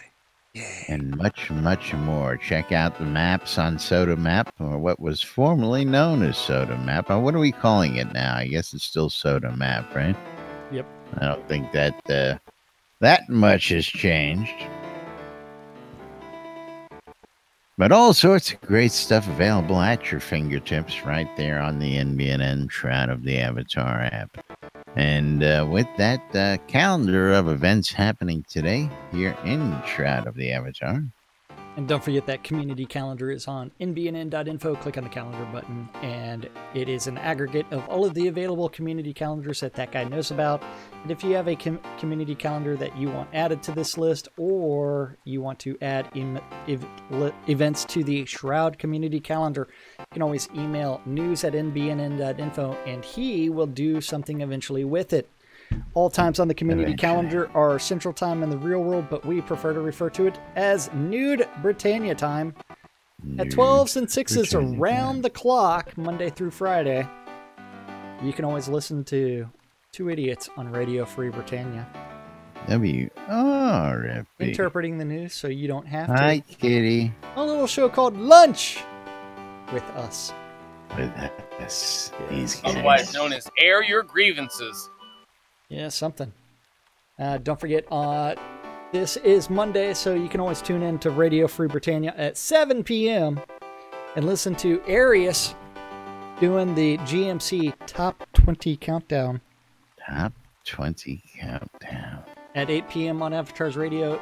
And much, much more. Check out the maps on Soda Map, or what was formerly known as Soda Map. What are we calling it now? I guess it's still Soda Map, right? Yep. I don't think that that much has changed. But all sorts of great stuff available at your fingertips right there on the NBNN Shroud of the Avatar app. And with that calendar of events happening today here in Shroud of the Avatar. And don't forget that community calendar is on nbnn.info. Click on the calendar button, and it is an aggregate of all of the available community calendars that guy knows about. And if you have a community calendar that you want added to this list, or you want to add events to the Shroud community calendar, you can always email news@nbnn.info, and he will do something eventually with it. All times on the community calendar are Central Time in the real world, but we prefer to refer to it as Nude Britannia time. At 12s and 6s around the clock, Monday through Friday. You can always listen to Two Idiots on Radio Free Britannia. WRFB. Interpreting the news so you don't have to. Hi, kitty. A little show called Lunch with us. With us. These guys. Otherwise known as Air Your Grievances. Yeah, something. Don't forget, this is Monday, so you can always tune in to Radio Free Britannia at 7 p.m. and listen to Arius doing the GMC Top 20 Countdown. Top 20 Countdown. At 8 p.m. on Avatar's Radio,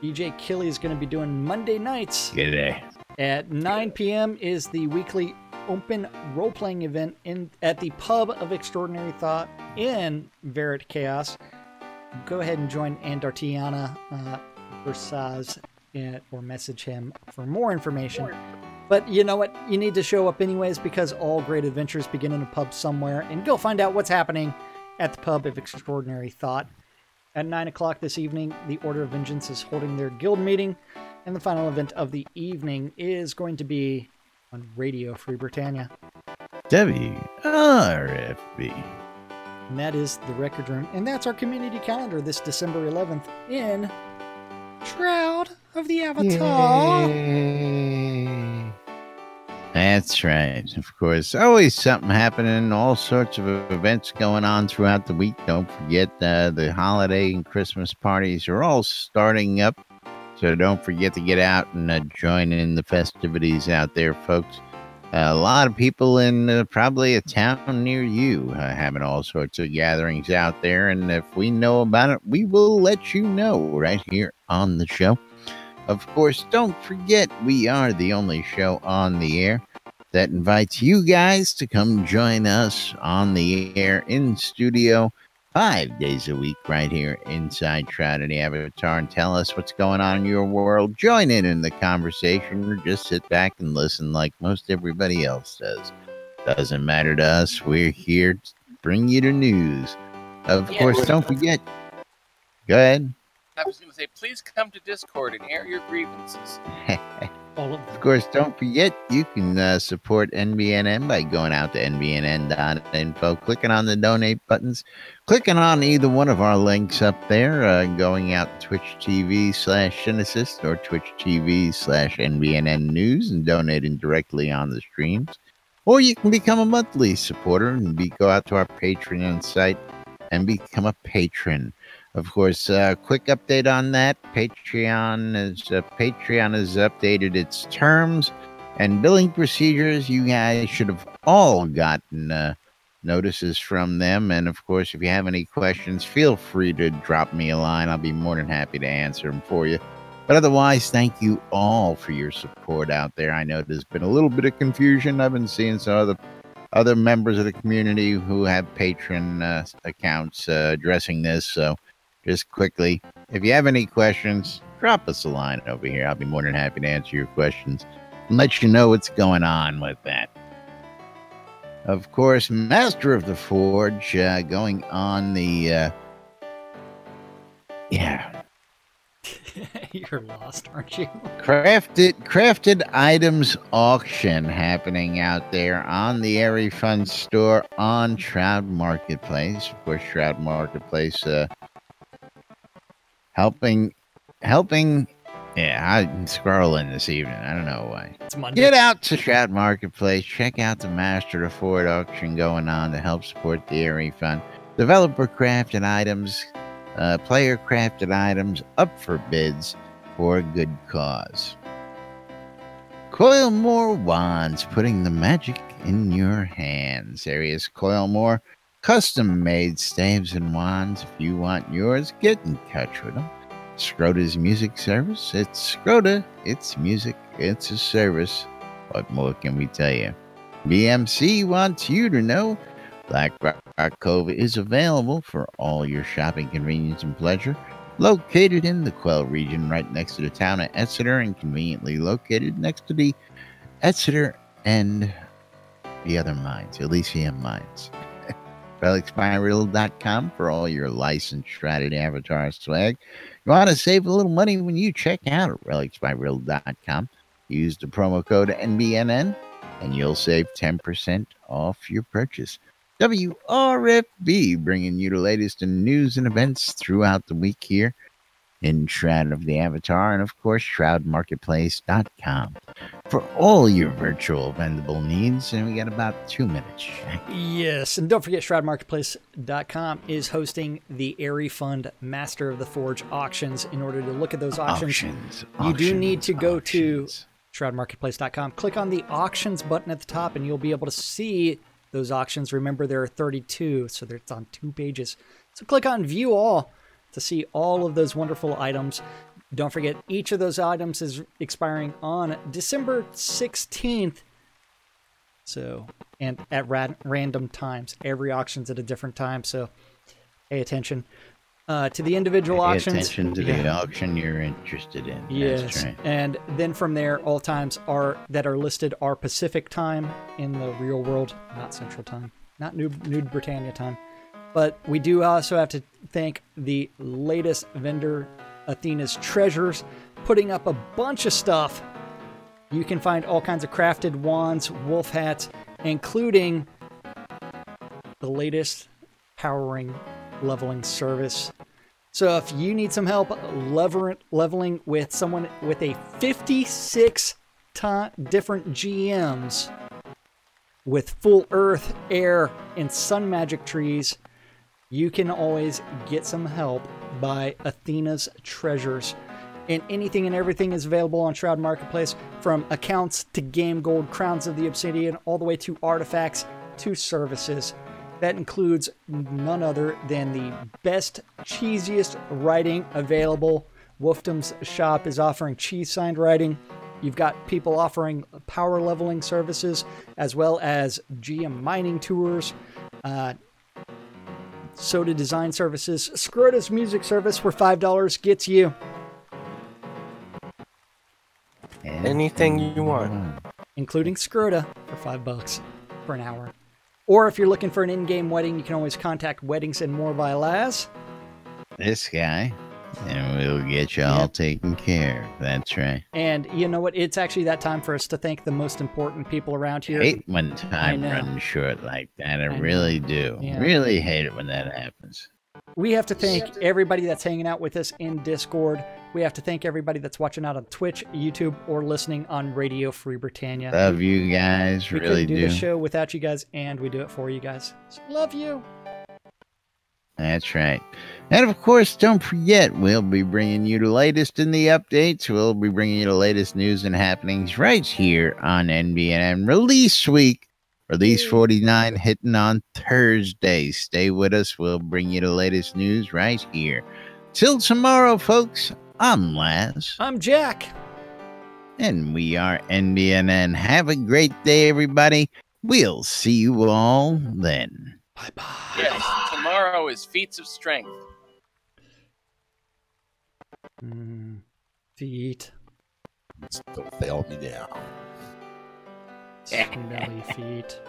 DJ Killy is going to be doing Monday nights. G'day. At 9 p.m. is the weekly open role-playing event at the Pub of Extraordinary Thought in Garriott Chaos. go ahead and join Andartiana Versaz or message him for more information. But you know what? You need to show up anyways, because all great adventures begin in a pub somewhere, and go find out what's happening at the Pub of Extraordinary Thought. At 9 o'clock this evening, the Order of Vengeance is holding their guild meeting, and the final event of the evening is going to be on Radio Free Britannia. WRFB. And that is the Record Room, and that's our community calendar this December 11th in Shroud of the Avatar. Yay. That's right. Of course, always something happening, all sorts of events going on throughout the week. Don't forget the holiday and Christmas parties are all starting up. So don't forget to get out and join in the festivities out there, folks. A lot of people in probably a town near you having all sorts of gatherings out there. And if we know about it, we will let you know right here on the show. Of course, don't forget, we are the only show on the air that invites you guys to come join us on the air in studio 5 days a week right here inside Shroud of the Avatar, and tell us what's going on in your world. Join in the conversation, or just sit back and listen like most everybody else does. Doesn't matter to us. We're here to bring you the news. Of course, don't forget. Go ahead. I was going to say, please come to Discord and air your grievances. Of course, don't forget, you can support NBNN by going out to nbnn.info, clicking on the donate buttons, clicking on either one of our links up there, going out to Twitch TV/Synesist or Twitch TV/NBNN News and donating directly on the streams. Or you can become a monthly supporter and go out to our Patreon site and become a patron. Of course, quick update on that. Patreon has updated its terms and billing procedures. You guys should have all gotten notices from them. And of course, if you have any questions, feel free to drop me a line. I'll be more than happy to answer them for you. But otherwise, thank you all for your support out there. I know there's been a little bit of confusion. I've been seeing some other members of the community who have patron accounts addressing this. So just quickly, if you have any questions, drop us a line over here. I'll be more than happy to answer your questions and let you know what's going on with that. Of course, Master of the Forge going on the... You're lost, aren't you? Crafted items auction happening out there on the Airy Fun store on Shroud Marketplace. Of course, Shroud Marketplace... Helping. Yeah, I'm scrolling this evening. I don't know why. It's Monday. Get out to Shroud Marketplace. Check out the Master of the Ford auction going on to help support the Airy Fun. Developer crafted items, player crafted items up for bids for a good cause. Coilmore Wands, putting the magic in your hands. There is Coilmore. Custom-made staves and wands. If you want yours, get in touch with them. Scrota's music service. It's Scrota. It's music. It's a service. What more can we tell you? BMC wants you to know Black Rock Cove is available for all your shopping convenience and pleasure. Located in the Quell region, right next to the town of Exeter, and conveniently located next to the Exeter and the other mines, Elysium mines. RelicsByReal.com for all your licensed Shrouded Avatar swag. You want to save a little money when you check out at RelicsByReal.com. Use the promo code NBNN and you'll save 10% off your purchase. WRFB, bringing you the latest in news and events throughout the week here in Shroud of the Avatar, and of course ShroudMarketplace.com for all your virtual vendable needs. And we got about 2 minutes. Yes, and don't forget ShroudMarketplace.com is hosting the Airy Fund Master of the Forge auctions. In order to look at those auctions, you do need to go to ShroudMarketplace.com, click on the auctions button at the top, and you'll be able to see those auctions. Remember, there are 32, so it's on 2 pages. So click on View All to see all of those wonderful items. Don't forget, each of those items is expiring on December 16th. So, and at random times. Every auction's at a different time, so pay attention. to the individual Pay auctions. attention to the auction you're interested in. Yes, That's right. and then from there, all times that are listed are Pacific time in the real world, not Central time, not New Britannia time. But we do also have to thank the latest vendor, Athena's Treasures, putting up a bunch of stuff. You can find all kinds of crafted wands, wolf hats, including the latest powering leveling service. So if you need some help leveling with someone with a 56 different GMs with full earth, air, and sun magic trees, you can always get some help by Athena's Treasures. And anything and everything is available on Shroud Marketplace, from accounts to game gold, crowns of the obsidian, all the way to artifacts to services. That includes none other than the best, cheesiest writing available. Wolfdom's shop is offering cheese-signed writing. You've got people offering power leveling services, as well as GM mining tours, soda design services. Scrota's music service for $5 gets you anything you want, including Scrota for $5 for an hour. Or if you're looking for an in-game wedding, you can always contact Weddings and More by Laz. This guy, and we'll get you all taken care of. That's right. And you know what? It's actually that time for us to thank the most important people around here. I hate when time runs short like that. I really do. Yeah. Really hate it when that happens. We have to thank everybody that's hanging out with us in Discord. We have to thank everybody that's watching out on Twitch, YouTube, or listening on Radio Free Britannia. Love you guys. We really couldn't do the show without you guys, and we do it for you guys. So love you. That's right. And of course, don't forget, we'll be bringing you the latest in the updates. We'll be bringing you the latest news and happenings right here on NBN Release Week. Release 49 hitting on Thursday. Stay with us. We'll bring you the latest news right here. Till tomorrow, folks, I'm Laz. I'm Jack. And we are NBNN. Have a great day, everybody. We'll see you all then. Bye-bye. Yes, tomorrow is Feats of Strength. Feet. Don't fail me now. Smelly feet.